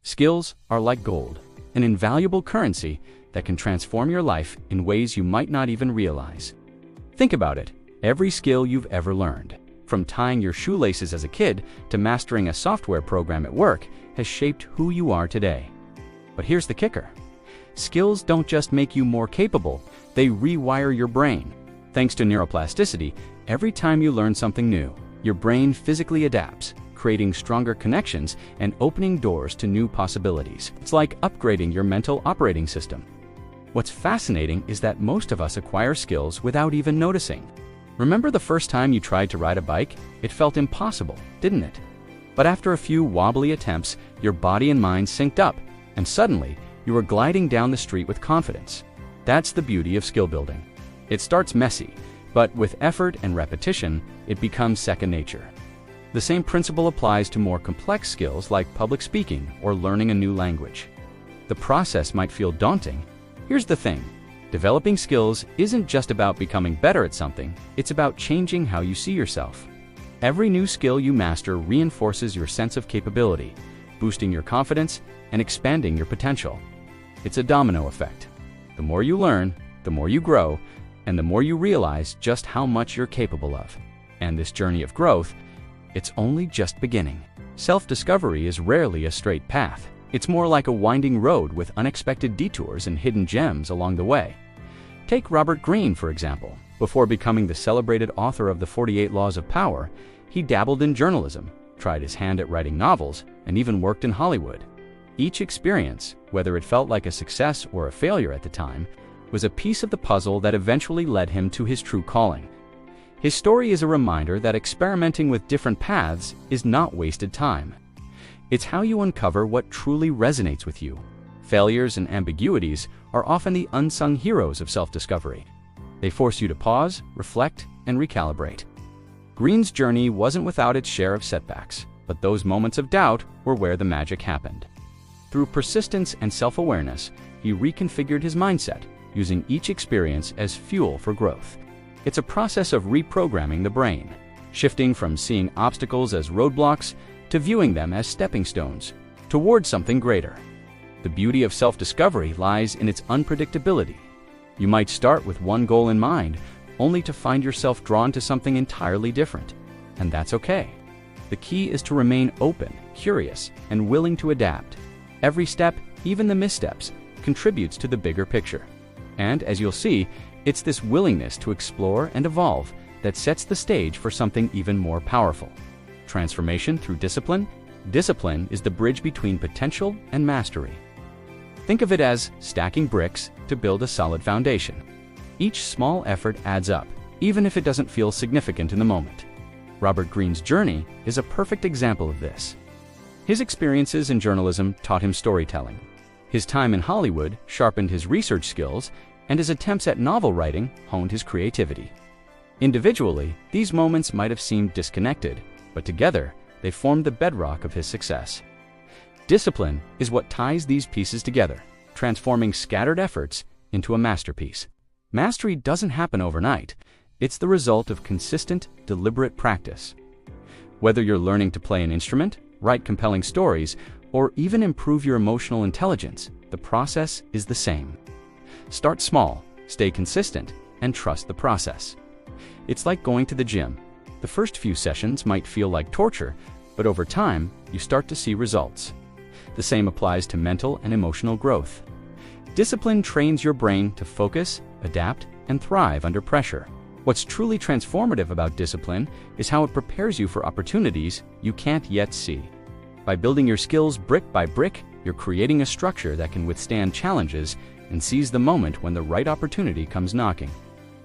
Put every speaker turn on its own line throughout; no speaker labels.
Skills are like gold, an invaluable currency that can transform your life in ways you might not even realize. Think about it. Every skill you've ever learned, from tying your shoelaces as a kid to mastering a software program at work, has shaped who you are today. But here's the kicker. Skills don't just make you more capable, they rewire your brain. Thanks to neuroplasticity, every time you learn something new, your brain physically adapts, creating stronger connections and opening doors to new possibilities. It's like upgrading your mental operating system. What's fascinating is that most of us acquire skills without even noticing. Remember the first time you tried to ride a bike? It felt impossible, didn't it? But after a few wobbly attempts, your body and mind synced up, and suddenly, you were gliding down the street with confidence. That's the beauty of skill building. It starts messy, but with effort and repetition, it becomes second nature. The same principle applies to more complex skills like public speaking or learning a new language. The process might feel daunting. Here's the thing. Developing skills isn't just about becoming better at something, it's about changing how you see yourself. Every new skill you master reinforces your sense of capability, boosting your confidence and expanding your potential. It's a domino effect. The more you learn, the more you grow, and the more you realize just how much you're capable of. And this journey of growth, it's only just beginning. Self-discovery is rarely a straight path. It's more like a winding road with unexpected detours and hidden gems along the way. Take Robert Greene, for example. Before becoming the celebrated author of the 48 Laws of Power, he dabbled in journalism, tried his hand at writing novels, and even worked in Hollywood. Each experience, whether it felt like a success or a failure at the time, was a piece of the puzzle that eventually led him to his true calling. His story is a reminder that experimenting with different paths is not wasted time. It's how you uncover what truly resonates with you. Failures and ambiguities are often the unsung heroes of self-discovery. They force you to pause, reflect, and recalibrate. Greene's journey wasn't without its share of setbacks, but those moments of doubt were where the magic happened. Through persistence and self-awareness, he reconfigured his mindset, using each experience as fuel for growth. It's a process of reprogramming the brain, shifting from seeing obstacles as roadblocks to viewing them as stepping stones towards something greater. The beauty of self-discovery lies in its unpredictability. You might start with one goal in mind, only to find yourself drawn to something entirely different. And that's okay. The key is to remain open, curious, and willing to adapt. Every step, even the missteps, contributes to the bigger picture. And as you'll see, it's this willingness to explore and evolve that sets the stage for something even more powerful. Transformation through discipline. Discipline is the bridge between potential and mastery. Think of it as stacking bricks to build a solid foundation. Each small effort adds up, even if it doesn't feel significant in the moment. Robert Greene's journey is a perfect example of this. His experiences in journalism taught him storytelling. His time in Hollywood sharpened his research skills, and his attempts at novel writing honed his creativity. Individually, these moments might have seemed disconnected, but together, they formed the bedrock of his success. Discipline is what ties these pieces together, transforming scattered efforts into a masterpiece. Mastery doesn't happen overnight. It's the result of consistent, deliberate practice. Whether you're learning to play an instrument, write compelling stories, or even improve your emotional intelligence, the process is the same. Start small, stay consistent, and trust the process. It's like going to the gym. The first few sessions might feel like torture, but over time, you start to see results. The same applies to mental and emotional growth. Discipline trains your brain to focus, adapt, and thrive under pressure. What's truly transformative about discipline is how it prepares you for opportunities you can't yet see. By building your skills brick by brick, you're creating a structure that can withstand challenges and seize the moment when the right opportunity comes knocking.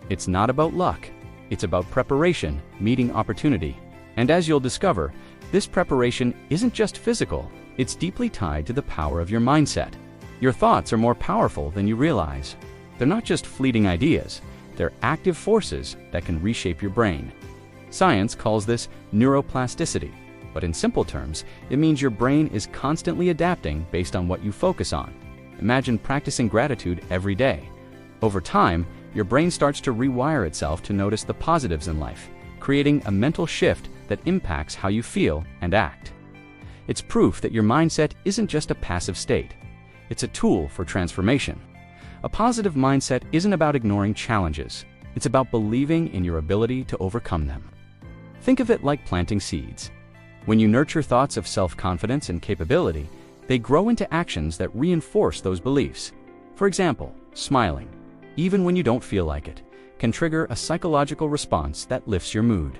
It's not about luck. It's about preparation, meeting opportunity. And as you'll discover, this preparation isn't just physical, it's deeply tied to the power of your mindset. Your thoughts are more powerful than you realize. They're not just fleeting ideas, they're active forces that can reshape your brain. Science calls this neuroplasticity, but in simple terms, it means your brain is constantly adapting based on what you focus on. Imagine practicing gratitude every day. Over time, your brain starts to rewire itself to notice the positives in life, creating a mental shift that impacts how you feel and act. It's proof that your mindset isn't just a passive state. It's a tool for transformation. A positive mindset isn't about ignoring challenges. It's about believing in your ability to overcome them. Think of it like planting seeds. When you nurture thoughts of self-confidence and capability, they grow into actions that reinforce those beliefs. For example, smiling, even when you don't feel like it, can trigger a psychological response that lifts your mood.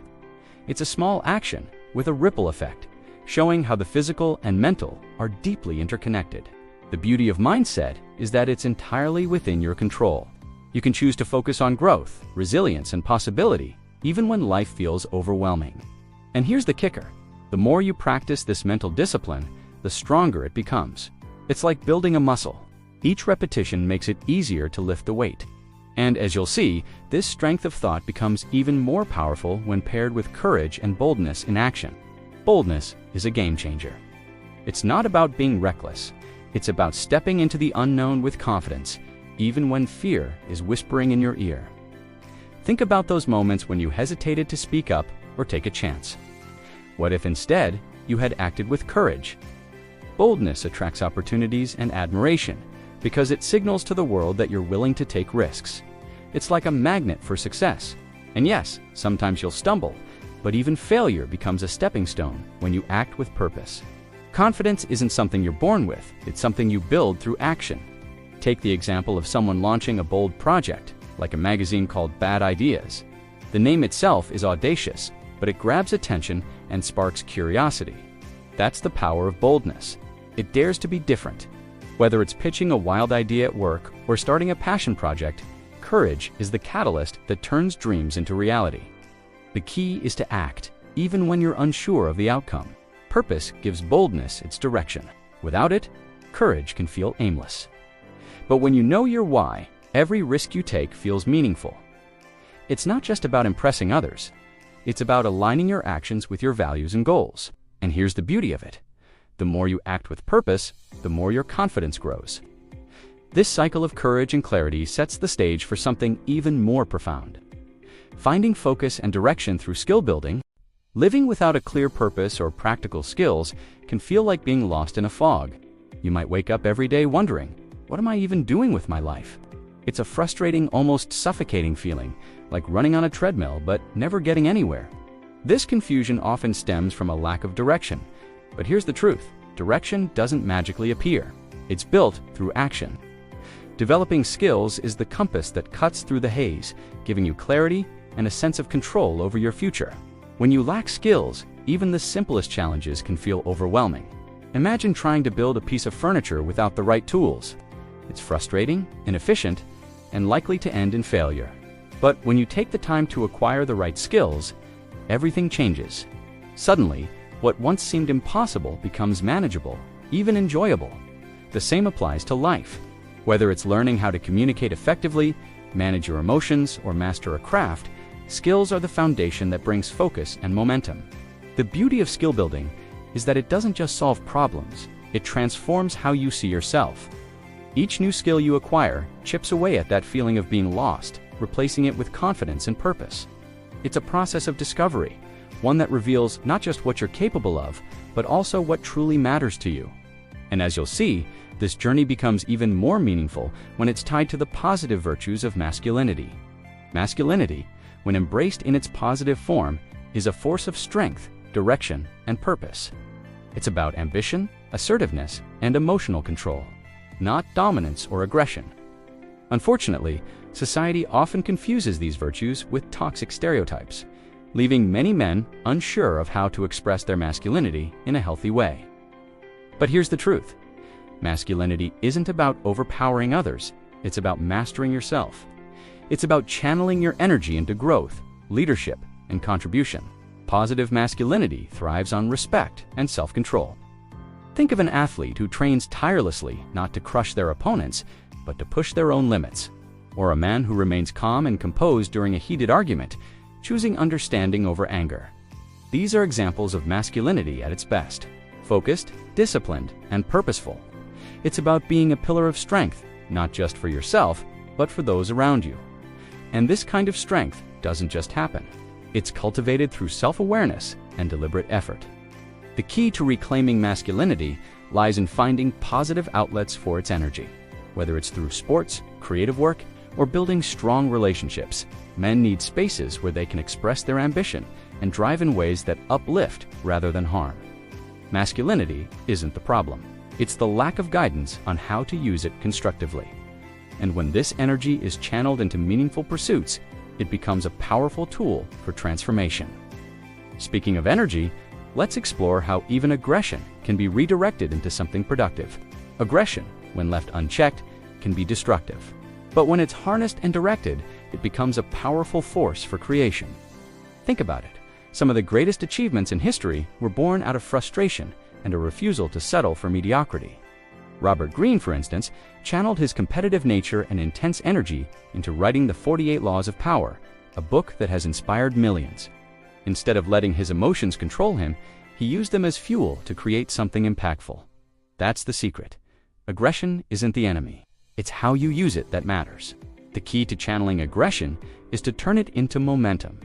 It's a small action with a ripple effect, showing how the physical and mental are deeply interconnected. The beauty of mindset is that it's entirely within your control. You can choose to focus on growth, resilience, and possibility, even when life feels overwhelming. And here's the kicker. The more you practice this mental discipline, the stronger it becomes. It's like building a muscle. Each repetition makes it easier to lift the weight. And as you'll see, this strength of thought becomes even more powerful when paired with courage and boldness in action. Boldness is a game changer. It's not about being reckless. It's about stepping into the unknown with confidence, even when fear is whispering in your ear. Think about those moments when you hesitated to speak up or take a chance. What if instead you had acted with courage? Boldness attracts opportunities and admiration because it signals to the world that you're willing to take risks. It's like a magnet for success. And yes, sometimes you'll stumble, but even failure becomes a stepping stone when you act with purpose. Confidence isn't something you're born with, it's something you build through action. Take the example of someone launching a bold project, like a magazine called Bad Ideas. The name itself is audacious, but it grabs attention and sparks curiosity. That's the power of boldness. It dares to be different. Whether it's pitching a wild idea at work or starting a passion project, courage is the catalyst that turns dreams into reality. The key is to act, even when you're unsure of the outcome. Purpose gives boldness its direction. Without it, courage can feel aimless. But when you know your why, every risk you take feels meaningful. It's not just about impressing others. It's about aligning your actions with your values and goals. And here's the beauty of it. The more you act with purpose, the more your confidence grows. This cycle of courage and clarity sets the stage for something even more profound. Finding focus and direction through skill building. Living without a clear purpose or practical skills can feel like being lost in a fog. You might wake up every day wondering, what am I even doing with my life? It's a frustrating, almost suffocating feeling, like running on a treadmill but never getting anywhere. This confusion often stems from a lack of direction. But here's the truth. Direction doesn't magically appear. It's built through action. Developing skills is the compass that cuts through the haze, giving you clarity and a sense of control over your future. When you lack skills, even the simplest challenges can feel overwhelming. Imagine trying to build a piece of furniture without the right tools. It's frustrating, inefficient, and likely to end in failure. But when you take the time to acquire the right skills, everything changes. Suddenly, what once seemed impossible becomes manageable, even enjoyable. The same applies to life. Whether it's learning how to communicate effectively, manage your emotions, or master a craft, skills are the foundation that brings focus and momentum. The beauty of skill building is that it doesn't just solve problems, it transforms how you see yourself. Each new skill you acquire chips away at that feeling of being lost, replacing it with confidence and purpose. It's a process of discovery, one that reveals not just what you're capable of, but also what truly matters to you. And as you'll see, this journey becomes even more meaningful when it's tied to the positive virtues of masculinity. Masculinity, when embraced in its positive form, is a force of strength, direction, and purpose. It's about ambition, assertiveness, and emotional control, not dominance or aggression. Unfortunately, society often confuses these virtues with toxic stereotypes, leaving many men unsure of how to express their masculinity in a healthy way. But here's the truth. Masculinity isn't about overpowering others, it's about mastering yourself. It's about channeling your energy into growth, leadership, and contribution. Positive masculinity thrives on respect and self-control. Think of an athlete who trains tirelessly not to crush their opponents, but to push their own limits. Or a man who remains calm and composed during a heated argument, choosing understanding over anger. These are examples of masculinity at its best. Focused, disciplined, and purposeful. It's about being a pillar of strength, not just for yourself, but for those around you. And this kind of strength doesn't just happen. It's cultivated through self-awareness and deliberate effort. The key to reclaiming masculinity lies in finding positive outlets for its energy. Whether it's through sports, creative work, or building strong relationships, men need spaces where they can express their ambition and drive in ways that uplift rather than harm. Masculinity isn't the problem. It's the lack of guidance on how to use it constructively. And when this energy is channeled into meaningful pursuits, it becomes a powerful tool for transformation. Speaking of energy, let's explore how even aggression can be redirected into something productive. Aggression, when left unchecked, can be destructive. But when it's harnessed and directed, it becomes a powerful force for creation. Think about it. Some of the greatest achievements in history were born out of frustration and a refusal to settle for mediocrity. Robert Greene, for instance, channeled his competitive nature and intense energy into writing The 48 Laws of Power, a book that has inspired millions. Instead of letting his emotions control him, he used them as fuel to create something impactful. That's the secret. Aggression isn't the enemy. It's how you use it that matters. The key to channeling aggression is to turn it into momentum.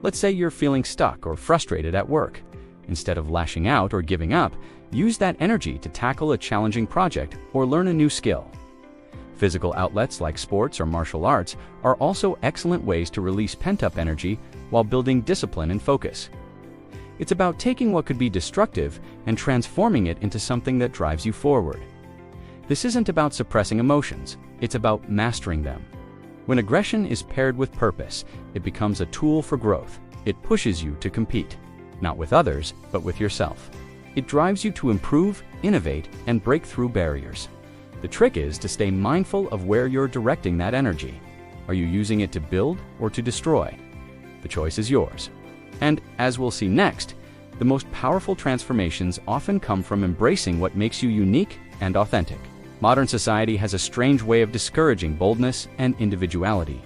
Let's say you're feeling stuck or frustrated at work. Instead of lashing out or giving up, use that energy to tackle a challenging project or learn a new skill. Physical outlets like sports or martial arts are also excellent ways to release pent-up energy while building discipline and focus. It's about taking what could be destructive and transforming it into something that drives you forward. This isn't about suppressing emotions, it's about mastering them. When aggression is paired with purpose, it becomes a tool for growth. It pushes you to compete, not with others, but with yourself. It drives you to improve, innovate, and break through barriers. The trick is to stay mindful of where you're directing that energy. Are you using it to build or to destroy? The choice is yours. And as we'll see next, the most powerful transformations often come from embracing what makes you unique and authentic. Modern society has a strange way of discouraging boldness and individuality.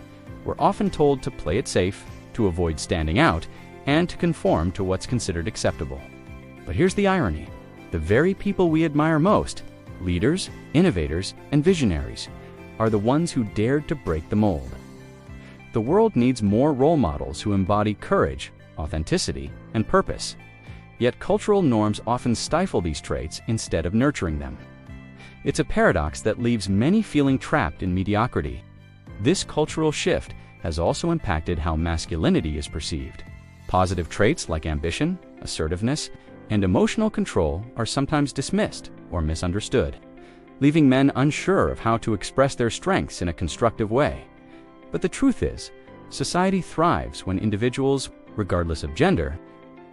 We're often told to play it safe, to avoid standing out, and to conform to what's considered acceptable. But here's the irony. The very people we admire most, leaders, innovators, and visionaries, are the ones who dared to break the mold. The world needs more role models who embody courage, authenticity, and purpose. Yet cultural norms often stifle these traits instead of nurturing them. It's a paradox that leaves many feeling trapped in mediocrity. This cultural shift has also impacted how masculinity is perceived. Positive traits like ambition, assertiveness, and emotional control are sometimes dismissed or misunderstood, leaving men unsure of how to express their strengths in a constructive way. But the truth is, society thrives when individuals, regardless of gender,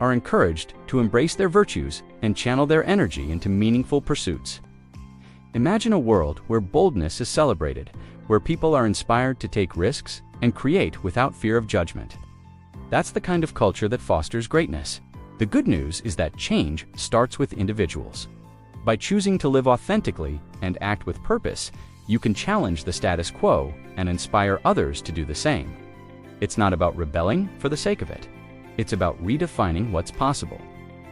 are encouraged to embrace their virtues and channel their energy into meaningful pursuits. Imagine a world where boldness is celebrated, where people are inspired to take risks and create without fear of judgment. That's the kind of culture that fosters greatness. The good news is that change starts with individuals. By choosing to live authentically and act with purpose, you can challenge the status quo and inspire others to do the same. It's not about rebelling for the sake of it. It's about redefining what's possible.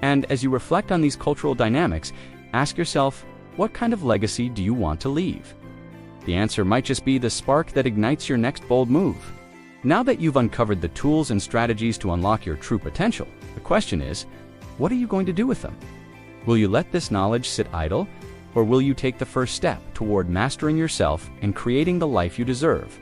And as you reflect on these cultural dynamics, ask yourself, what kind of legacy do you want to leave? The answer might just be the spark that ignites your next bold move. Now that you've uncovered the tools and strategies to unlock your true potential, the question is, what are you going to do with them? Will you let this knowledge sit idle, or will you take the first step toward mastering yourself and creating the life you deserve?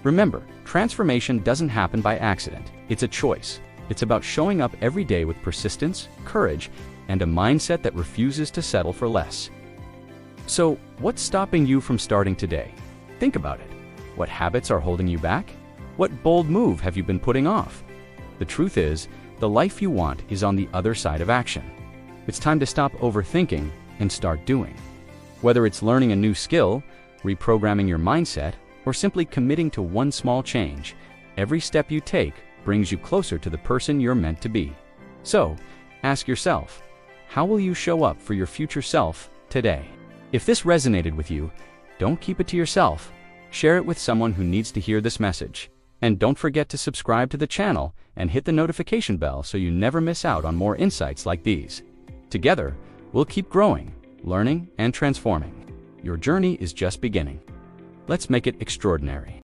Remember, transformation doesn't happen by accident. It's a choice. It's about showing up every day with persistence, courage, and a mindset that refuses to settle for less. So, what's stopping you from starting today? Think about it. What habits are holding you back? What bold move have you been putting off? The truth is, the life you want is on the other side of action. It's time to stop overthinking and start doing. Whether it's learning a new skill, reprogramming your mindset, or simply committing to one small change, every step you take brings you closer to the person you're meant to be. So, ask yourself, how will you show up for your future self today? If this resonated with you, don't keep it to yourself. Share it with someone who needs to hear this message. And don't forget to subscribe to the channel and hit the notification bell so you never miss out on more insights like these. Together, we'll keep growing, learning, and transforming. Your journey is just beginning. Let's make it extraordinary.